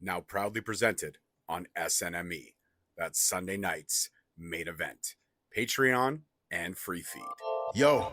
now proudly presented on SNME. That's Sunday night's main event. Patreon and free feed. Yo,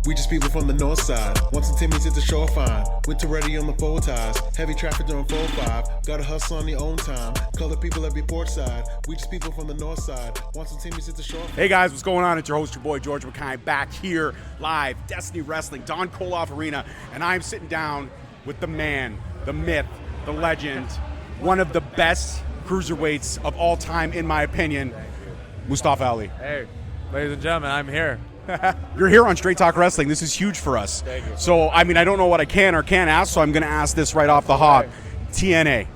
we just people from the north side. Once the Timmy's hit the shore fine. Winter ready on the four ties. Heavy traffic during 4-5. Gotta hustle on your own time. Color people every port side. We just people from the north side. Once the Timmy's hit the shore fine. Hey guys, what's going on? It's your host, your boy, George McKay, back here live, Destiny Wrestling, Don Koloff Arena, and I'm sitting down with the man, the myth, the legend, one of the best cruiserweights of all time, in my opinion, Mustafa Ali. Hey, ladies and gentlemen, I'm here. You're here on Straight Talk Wrestling. This is huge for us. Thank you. So, I mean, I don't know what I can or can't ask, so I'm going to ask this right off the hop. TNA.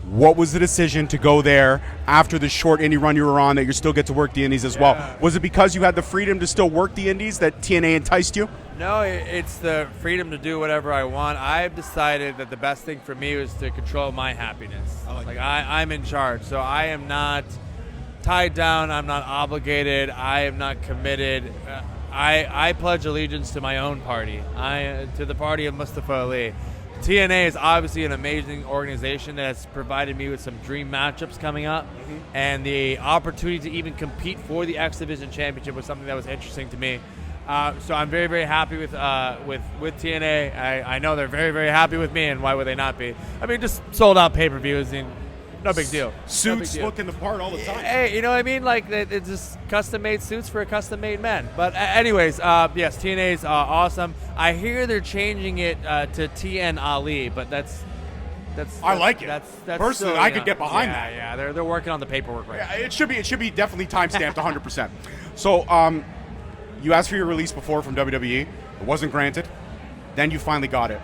What was the decision to go there after the short indie run you were on that you still get to work the indies as well? Was it because you had the freedom to still work the indies that TNA enticed you? No, it's the freedom to do whatever I want. I've decided that the best thing for me was to control my happiness. I'm in charge, so I am not tied down. I'm not obligated. I am not committed. I pledge allegiance to my own party, to the party of Mustafa Ali. TNA is obviously an amazing organization that has provided me with some dream matchups coming up, and the opportunity to even compete for the X Division Championship was something that was interesting to me. So I'm very, very happy with TNA. I know they're very, very happy with me, and why would they not be? I mean, just sold out pay-per-views, and no big deal. Suits looking the part all the time. Hey, you know what I mean? Like, it's just custom-made suits for a custom-made man. But anyways, yes, TNA is awesome. I hear they're changing it to TN Ali, but that's I like it. That's personally, still, I could get behind that. Yeah, they're working on the paperwork right now. Yeah, it should be definitely time-stamped 100%. So, you asked for your release before from WWE. It wasn't granted. Then you finally got it.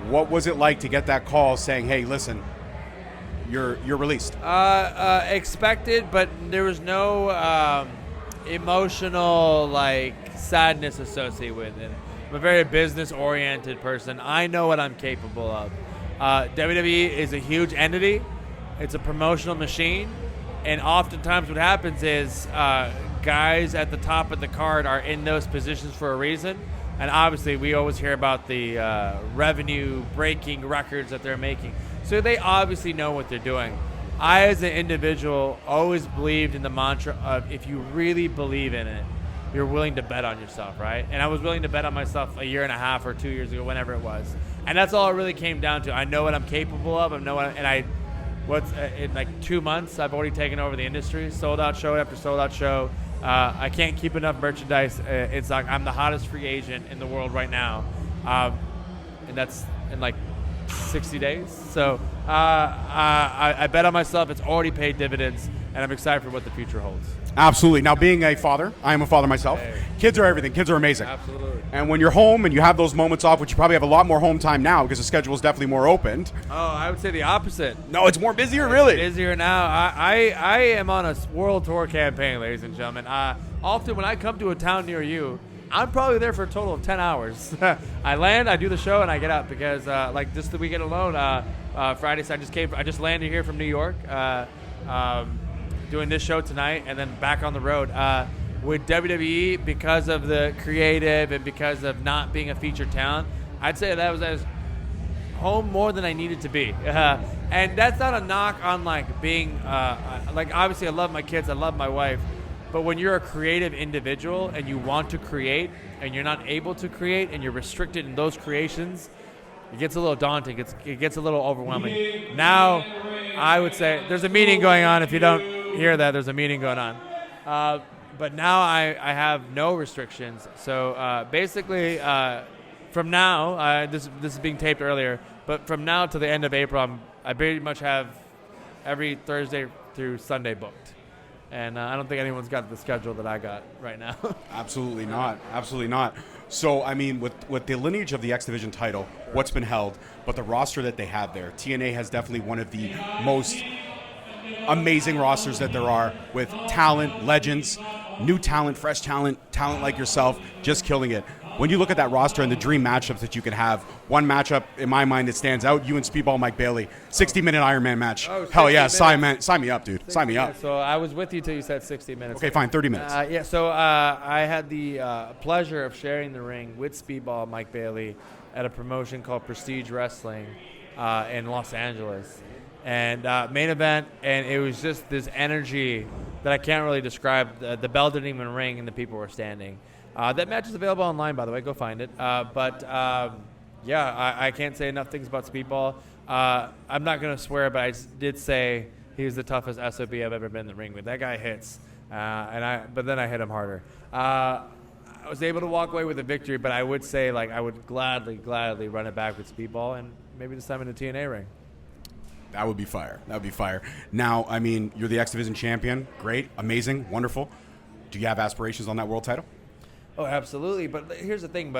What was it like to get that call saying, "Hey, listen, you're released"? Expected, but there was no emotional sadness associated with it. I'm a very business-oriented person. I know what I'm capable of. WWE is a huge entity. It's a promotional machine, and oftentimes what happens is guys at the top of the card are in those positions for a reason. And obviously, we always hear about the revenue-breaking records that they're making. So they obviously know what they're doing. I, as an individual, always believed in the mantra of if you really believe in it, you're willing to bet on yourself, right? And I was willing to bet on myself a year and a half or 2 years ago, whenever it was. And that's all it really came down to. I know what I'm capable of. In like 2 months, I've already taken over the industry, sold out show after sold out show. I can't keep enough merchandise. It's like I'm the hottest free agent in the world right now, and that's in like 60 days. So I bet on myself. It's already paid dividends, and I'm excited for what the future holds. Absolutely. Now, being a father, I am a father myself. Hey. Kids are everything. Kids are amazing. Absolutely. And when you're home and you have those moments off, which you probably have a lot more home time now because the schedule is definitely more opened. Oh, I would say the opposite. No, it's more busier, really. Busier now. I am on a world tour campaign, ladies and gentlemen. Often when I come to a town near you, I'm probably there for a total of 10 hours. I land, I do the show, and I get out because, like just the weekend alone, Friday, so I just landed here from New York, doing this show tonight, and then back on the road. With WWE, because of the creative and because of not being a featured talent, I'd say that was as home more than I needed to be. And that's not a knock on being obviously I love my kids, I love my wife, but when you're a creative individual and you want to create and you're not able to create and you're restricted in those creations, it gets a little daunting. It gets a little overwhelming. Now, I would say there's a meeting going on. If you don't hear that, there's a meeting going on. But now I have no restrictions. So basically, from now, this is being taped earlier, but from now to the end of April, I pretty much have every Thursday through Sunday booked. And I don't think anyone's got the schedule that I got right now. Absolutely not. Absolutely not. So, I mean, with the lineage of the X Division title, what's been held, but the roster that they have there, TNA has definitely one of the most amazing rosters that there are, with talent, legends, new talent, fresh talent like yourself, just killing it. When you look at that roster and the dream matchups that you could have, one matchup in my mind that stands out, you and Speedball Mike Bailey, 60-minute Iron Man match. Hell yeah, sign me up, dude. Sign me up. So I was with you till you said 60 minutes. Okay, fine, 30 minutes. I had the pleasure of sharing the ring with Speedball Mike Bailey at a promotion called Prestige Wrestling in Los Angeles. And main event, and it was just this energy that I can't really describe. The bell didn't even ring, and the people were standing. That match is available online, by the way. Go find it. Yeah, I can't say enough things about Speedball. I'm not going to swear, but I did say he was the toughest SOB I've ever been in the ring with. That guy hits, but then I hit him harder. I was able to walk away with a victory, but I would say I would gladly run it back with Speedball, and maybe this time in the TNA ring. That would be fire. That would be fire. Now, I mean, you're the X Division champion. Great, amazing, wonderful. Do you have aspirations on that world title? Oh, absolutely. But here's the thing.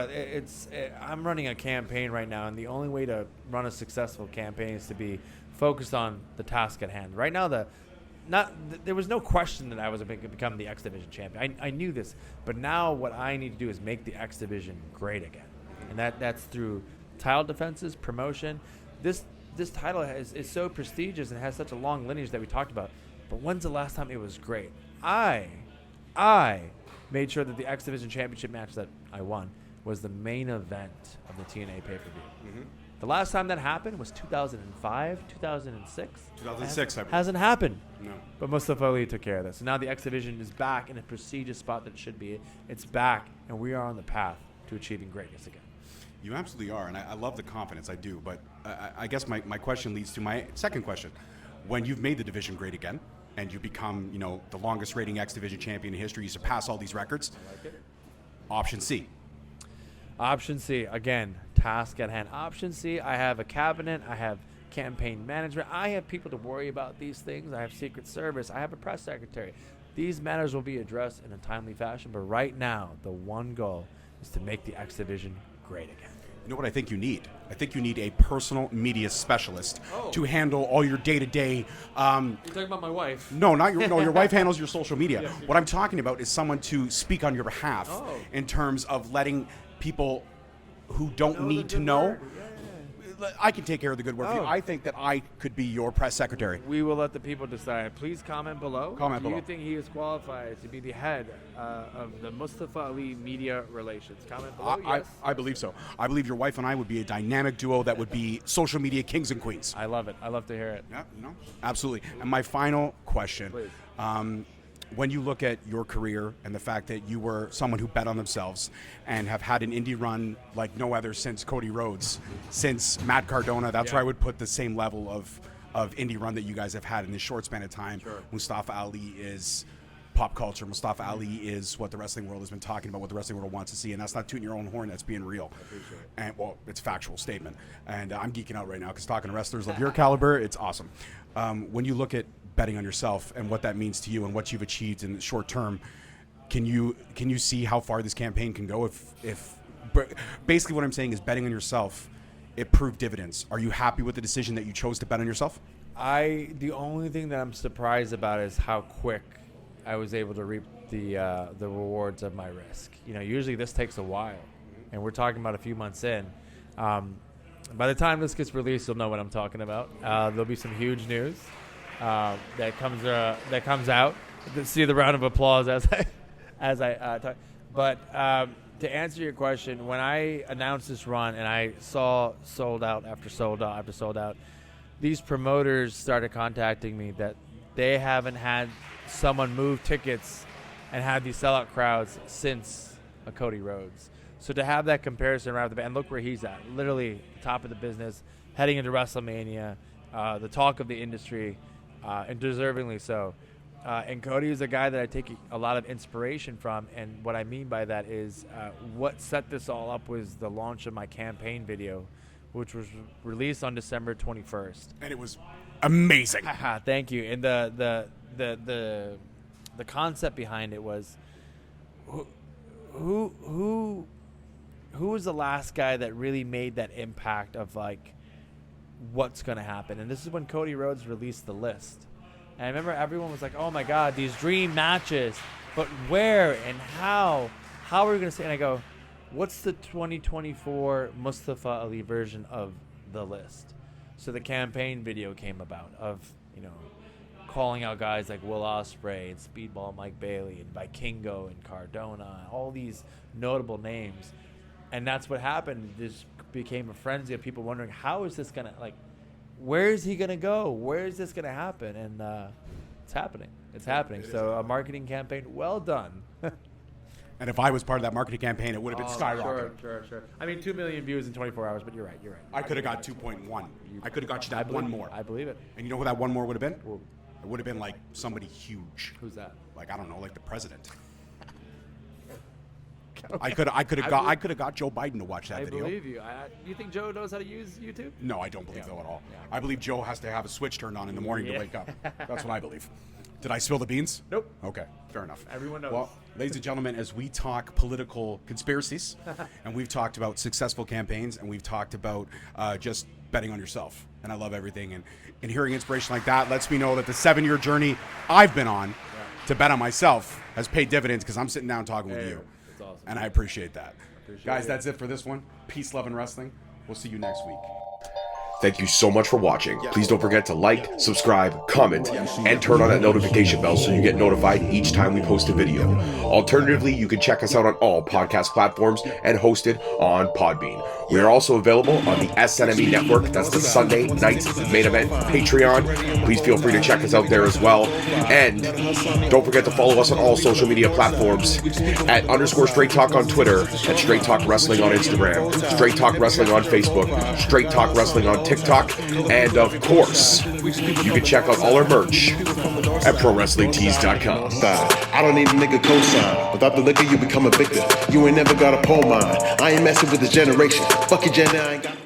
I'm running a campaign right now, and the only way to run a successful campaign is to be focused on the task at hand. Right now, there was no question that I was going to become the X Division champion. I knew this, but now what I need to do is make the X Division great again, and that's through title defenses, promotion. This title is so prestigious and has such a long lineage that we talked about. But when's the last time it was great? I made sure that the X Division Championship match that I won was the main event of the TNA pay-per-view. Mm-hmm. The last time that happened was 2005, 2006. 2006, I believe. Hasn't happened. No. But Mustafa Ali took care of this. So now the X Division is back in a prestigious spot that it should be. It's back, and we are on the path to achieving greatness again. You absolutely are, and I love the confidence, I do. But I guess my question leads to my second question. When you've made the division great again, and you become, the longest rating X Division champion in history, you surpass all these records. I like it. Option C. Option C, again, task at hand. Option C, I have a cabinet, I have campaign management, I have people to worry about these things, I have Secret Service, I have a press secretary. These matters will be addressed in a timely fashion, but right now, the one goal is to make the X Division great again. You know what I think you need? I think you need a personal media specialist to handle all your day-to-day. You're talking about my wife. No, not your. No, your wife handles your social media. Yes, what I'm talking about is someone to speak on your behalf in terms of letting people who don't need to know. I can take care of the good work for you. I think that I could be your press secretary. We will let the people decide. Please comment below. Comment Do below. you think he is qualified to be the head of the Mustafa Ali Media Relations? Comment below. Yes. I believe so. I believe your wife and I would be a dynamic duo that would be social media kings and queens. I love it. I love to hear it. Yeah, absolutely. And my final question. Please. When you look at your career and the fact that you were someone who bet on themselves and have had an indie run like no other since Cody Rhodes, since Matt Cardona, that's where I would put the same level of indie run that you guys have had in this short span of time. Sure. Mustafa Ali is pop culture. Mustafa Ali is what the wrestling world has been talking about, what the wrestling world wants to see, and that's not tooting your own horn, that's being real. I appreciate it. And, well, it's a factual statement. And I'm geeking out right now because talking to wrestlers of your caliber, it's awesome. When you look at betting on yourself and what that means to you and what you've achieved in the short term, can you see how far this campaign can go? If basically what I'm saying is betting on yourself, it proved dividends. Are you happy with the decision that you chose to bet on yourself? The only thing that I'm surprised about is how quick I was able to reap the rewards of my risk. Usually this takes a while, and we're talking about a few months in. By the time this gets released, you'll know what I'm talking about. There'll be some huge news that comes out. See the round of applause as I talk. But to answer your question, when I announced this run and I saw sold out after sold out after sold out, these promoters started contacting me that they haven't had someone move tickets and have these sellout crowds since Cody Rhodes. So to have that comparison right off the bat, and look where he's at, literally top of the business, heading into WrestleMania, the talk of the industry, and deservingly so. And Cody is a guy that I take a lot of inspiration from, and what I mean by that is what set this all up was the launch of my campaign video, which was released on December 21st. And it was amazing. Thank you. And the concept behind it was who was the last guy that really made that impact of like what's going to happen? And this is when Cody Rhodes released the list. And I remember everyone was like, oh my God, these dream matches, but where and how are we going to say? And I go, what's the 2024 Mustafa Ali version of the list? So the campaign video came about of, calling out guys like Will Ospreay and Speedball Mike Bailey and Vikingo and Cardona, all these notable names. And that's what happened. This became a frenzy of people wondering how is this gonna where is he gonna go? Where is this gonna happen? And it's happening. It's happening. So a marketing campaign, well done. And if I was part of that marketing campaign, it would have been skyrocketing. Sure. I mean, 2 million views in 24 hours, but you're right. I could have got 2.1. I could have got you that one more. I believe it. And you know who that one more would have been? It would have been like somebody huge. Who's that? Like, I don't know, like the president. I could have got Joe Biden to watch that video. I believe you. You think Joe knows how to use YouTube? No, I don't believe so at all. Yeah. I believe Joe has to have a switch turned on in the morning to wake up. That's what I believe. Did I spill the beans? Nope. Okay, fair enough. Everyone knows. Well, ladies and gentlemen, as we talk political conspiracies, and we've talked about successful campaigns, and we've talked about just betting on yourself, and I love everything, and hearing inspiration like that lets me know that the 7-year journey I've been on to bet on myself has paid dividends because I'm sitting down talking with you. That's awesome. And I appreciate that. Guys, that's it for this one. Peace, love, and wrestling. We'll see you next week. Thank you so much for watching. Please don't forget to like, subscribe, comment, and turn on that notification bell so you get notified each time we post a video. Alternatively, you can check us out on all podcast platforms and hosted on Podbean. We are also available on the SNME network. That's the Sunday Night Main Event Patreon. Please feel free to check us out there as well. And don't forget to follow us on all social media platforms at _Straight Talk on Twitter, at Straight Talk Wrestling on Instagram, Straight Talk Wrestling on Facebook, Straight Talk Wrestling on TikTok, and of course, you can check out all our merch at ProWrestlingTees.com. I don't need a nigga cosign. Without the liquor, you become a victim. You ain't never got a pole mine. I ain't messing with this generation. Fuck your gender, I ain't got